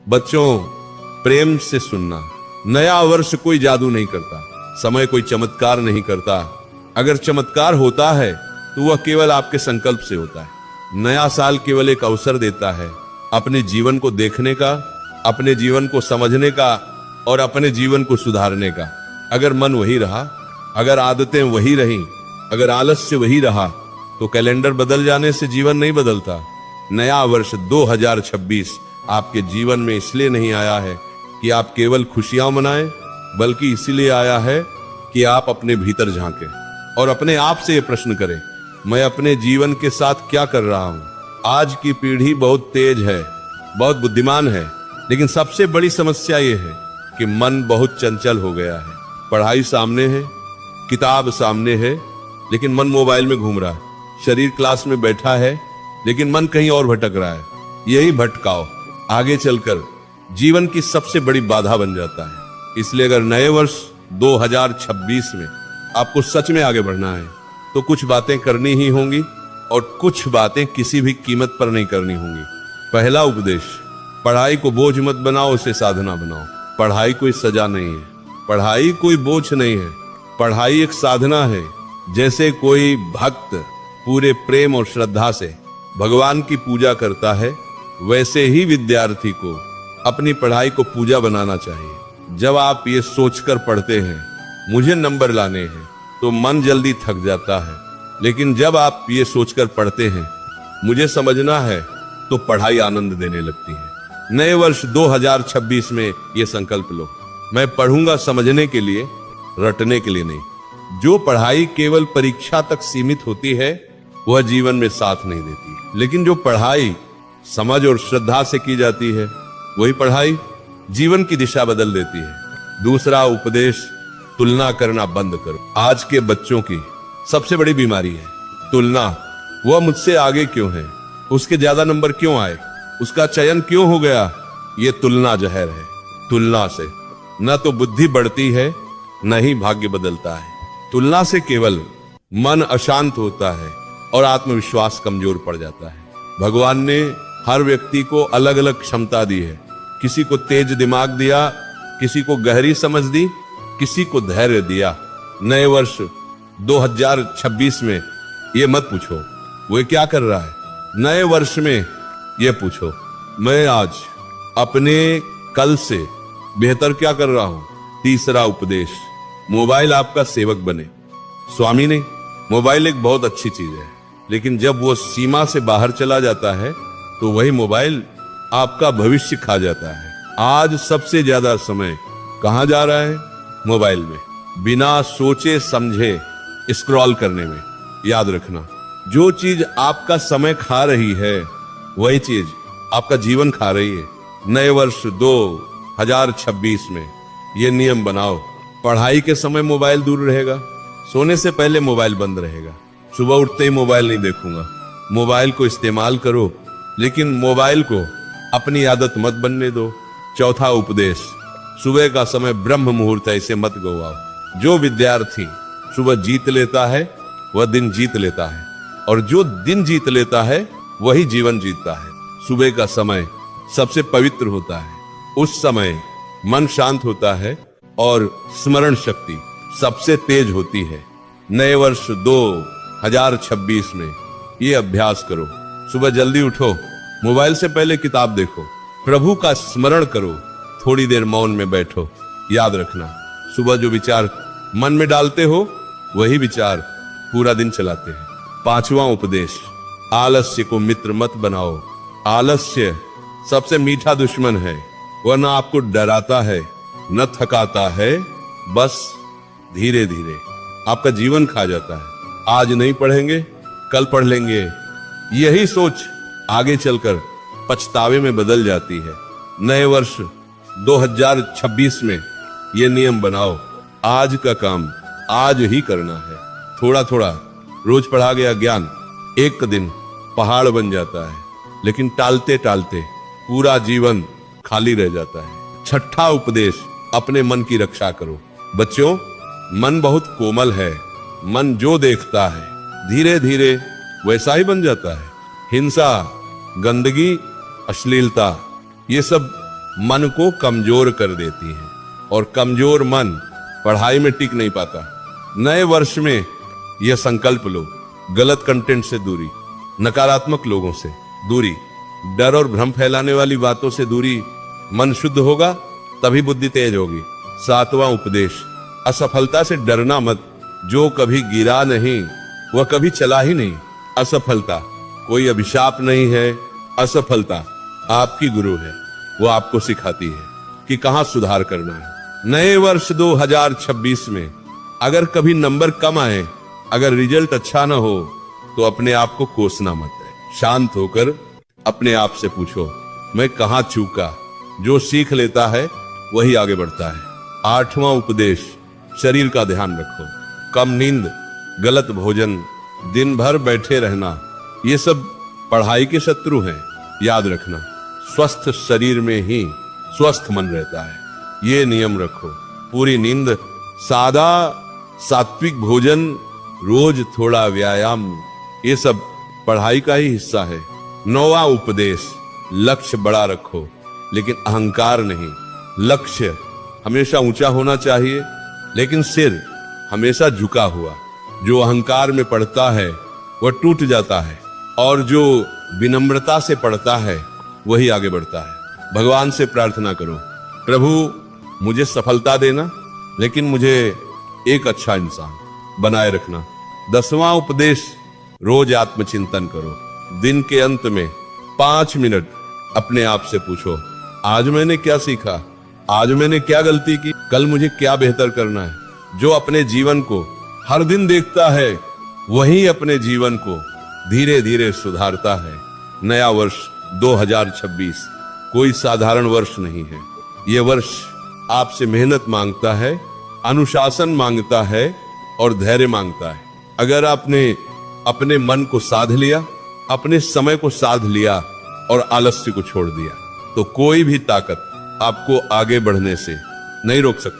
बच्चों, प्रेम से सुनना। नया वर्ष कोई जादू नहीं करता, समय कोई चमत्कार नहीं करता। अगर चमत्कार होता है तो वह केवल आपके संकल्प से होता है। नया साल केवल एक अवसर देता है अपने जीवन को देखने का, अपने जीवन को समझने का और अपने जीवन को सुधारने का। अगर मन वही रहा, अगर आदतें वही रहीं, अगर आलस्य वही रहा, तो कैलेंडर बदल जाने से जीवन नहीं बदलता। नया वर्ष 2026 आपके जीवन में इसलिए नहीं आया है कि आप केवल खुशियां मनाएं, बल्कि इसीलिए आया है कि आप अपने भीतर झांकें और अपने आप से ये प्रश्न करें, मैं अपने जीवन के साथ क्या कर रहा हूं। आज की पीढ़ी बहुत तेज है, बहुत बुद्धिमान है, लेकिन सबसे बड़ी समस्या ये है कि मन बहुत चंचल हो गया है। पढ़ाई सामने है, किताब सामने है, लेकिन मन मोबाइल में घूम रहा है। शरीर क्लास में बैठा है, लेकिन मन कहीं और भटक रहा है। यही भटकाव आगे चलकर जीवन की सबसे बड़ी बाधा बन जाता है। इसलिए अगर नए वर्ष 2026 में आपको सच में आगे बढ़ना है तो कुछ बातें करनी ही होंगी और कुछ बातें किसी भी कीमत पर नहीं करनी होंगी। पहला उपदेश, पढ़ाई को बोझ मत बनाओ, उसे साधना बनाओ। पढ़ाई कोई सजा नहीं है, पढ़ाई कोई बोझ नहीं है, पढ़ाई एक साधना है। जैसे कोई भक्त पूरे प्रेम और श्रद्धा से भगवान की पूजा करता है, वैसे ही विद्यार्थी को अपनी पढ़ाई को पूजा बनाना चाहिए। जब आप ये सोचकर पढ़ते हैं मुझे नंबर लाने हैं, तो मन जल्दी थक जाता है। लेकिन जब आप ये सोचकर पढ़ते हैं मुझे समझना है, तो पढ़ाई आनंद देने लगती है। नए वर्ष 2026 में ये संकल्प लो, मैं पढ़ूंगा समझने के लिए, रटने के लिए नहीं। जो पढ़ाई केवल परीक्षा तक सीमित होती है वह जीवन में साथ नहीं देती, लेकिन जो पढ़ाई समझ और श्रद्धा से की जाती है वही पढ़ाई जीवन की दिशा बदल देती है। दूसरा उपदेश, तुलना करना बंद करो। आज के बच्चों की सबसे बड़ी बीमारी है तुलना। वह मुझसे आगे क्यों है, उसके ज्यादा नंबर क्यों आए, उसका चयन क्यों हो गया। ये तुलना जहर है। तुलना से न तो बुद्धि बढ़ती है, न ही भाग्य बदलता है। तुलना से केवल मन अशांत होता है और आत्मविश्वास कमजोर पड़ जाता है। भगवान ने हर व्यक्ति को अलग अलग क्षमता दी है। किसी को तेज दिमाग दिया, किसी को गहरी समझ दी, किसी को धैर्य दिया। नए वर्ष 2026 में ये मत पूछो वो क्या कर रहा है। नए वर्ष में ये पूछो, मैं आज अपने कल से बेहतर क्या कर रहा हूं। तीसरा उपदेश, मोबाइल आपका सेवक बने, स्वामी नहीं। मोबाइल एक बहुत अच्छी चीज है, लेकिन जब वो सीमा से बाहर चला जाता है तो वही मोबाइल आपका भविष्य खा जाता है। आज सबसे ज्यादा समय कहां जा रहा है, मोबाइल में, बिना सोचे समझे स्क्रॉल करने में। याद रखना, जो चीज आपका समय खा रही है वही चीज आपका जीवन खा रही है। नए वर्ष 2026 में ये नियम बनाओ, पढ़ाई के समय मोबाइल दूर रहेगा, सोने से पहले मोबाइल बंद रहेगा, सुबह उठते ही मोबाइल नहीं देखूंगा। मोबाइल को इस्तेमाल करो, लेकिन मोबाइल को अपनी आदत मत बनने दो। चौथा उपदेश, सुबह का समय ब्रह्म मुहूर्त है, इसे मत गवाओ। जो विद्यार्थी सुबह जीत लेता है वह दिन जीत लेता है, और जो दिन जीत लेता है वही जीवन जीतता है। सुबह का समय सबसे पवित्र होता है, उस समय मन शांत होता है और स्मरण शक्ति सबसे तेज होती है। नए वर्ष 2026 में ये अभ्यास करो। सुबह जल्दी उठो, मोबाइल से पहले किताब देखो, प्रभु का स्मरण करो, थोड़ी देर मौन में बैठो। याद रखना, सुबह जो विचार मन में डालते हो वही विचार पूरा दिन चलाते हैं। पांचवा उपदेश, आलस्य को मित्र मत बनाओ। आलस्य सबसे मीठा दुश्मन है, वह न आपको डराता है न थकाता है, बस धीरे धीरे आपका जीवन खा जाता है। आज नहीं पढ़ेंगे कल पढ़ लेंगे, यही सोच आगे चलकर पछतावे में बदल जाती है। नए वर्ष 2026 में ये नियम बनाओ, आज का काम आज ही करना है। थोड़ा थोड़ा रोज पढ़ा गया ज्ञान एक दिन पहाड़ बन जाता है, लेकिन टालते टालते पूरा जीवन खाली रह जाता है। छठा उपदेश, अपने मन की रक्षा करो। बच्चों, मन बहुत कोमल है, मन जो देखता है धीरे धीरे वैसा ही बन जाता है। हिंसा, गंदगी, अश्लीलता, ये सब मन को कमजोर कर देती हैं और कमजोर मन पढ़ाई में टिक नहीं पाता। नए वर्ष में यह संकल्प लो, गलत कंटेंट से दूरी, नकारात्मक लोगों से दूरी, डर और भ्रम फैलाने वाली बातों से दूरी। मन शुद्ध होगा तभी बुद्धि तेज होगी। 7वां उपदेश, असफलता से डरना मत। जो कभी गिरा नहीं वह कभी चला ही नहीं। असफलता कोई अभिशाप नहीं है। असफलता आपकी गुरु है, वो आपको सिखाती है कि कहां सुधार करना है। नए वर्ष 2026 में अगर कभी नंबर कम आए, अगर रिजल्ट अच्छा ना हो, तो अपने आप को कोसना मत है। शांत होकर अपने आप से पूछो, मैं कहां चूका। जो सीख लेता है वही आगे बढ़ता है। 8वां उपदेश, शरीर का ध्यान रखो। कम नींद, गलत भोजन, दिन भर बैठे रहना, ये सब पढ़ाई के शत्रु हैं। याद रखना, स्वस्थ शरीर में ही स्वस्थ मन रहता है। ये नियम रखो, पूरी नींद, सादा सात्विक भोजन, रोज थोड़ा व्यायाम, ये सब पढ़ाई का ही हिस्सा है। 9वां उपदेश, लक्ष्य बड़ा रखो लेकिन अहंकार नहीं। लक्ष्य हमेशा ऊंचा होना चाहिए लेकिन सिर हमेशा झुका हुआ। जो अहंकार में पड़ता है वह टूट जाता है और जो विनम्रता से पड़ता है वही आगे बढ़ता है। भगवान से प्रार्थना करो, प्रभु मुझे सफलता देना लेकिन मुझे एक अच्छा इंसान बनाए रखना। 10वां उपदेश, रोज आत्मचिंतन करो। दिन के अंत में 5 मिनट अपने आप से पूछो, आज मैंने क्या सीखा, आज मैंने क्या गलती की, कल मुझे क्या बेहतर करना है। जो अपने जीवन को हर दिन देखता है वही अपने जीवन को धीरे धीरे सुधारता है। नया वर्ष 2026 कोई साधारण वर्ष नहीं है। यह वर्ष आपसे मेहनत मांगता है, अनुशासन मांगता है और धैर्य मांगता है। अगर आपने अपने मन को साध लिया, अपने समय को साध लिया और आलस्य को छोड़ दिया, तो कोई भी ताकत आपको आगे बढ़ने से नहीं रोक सकती।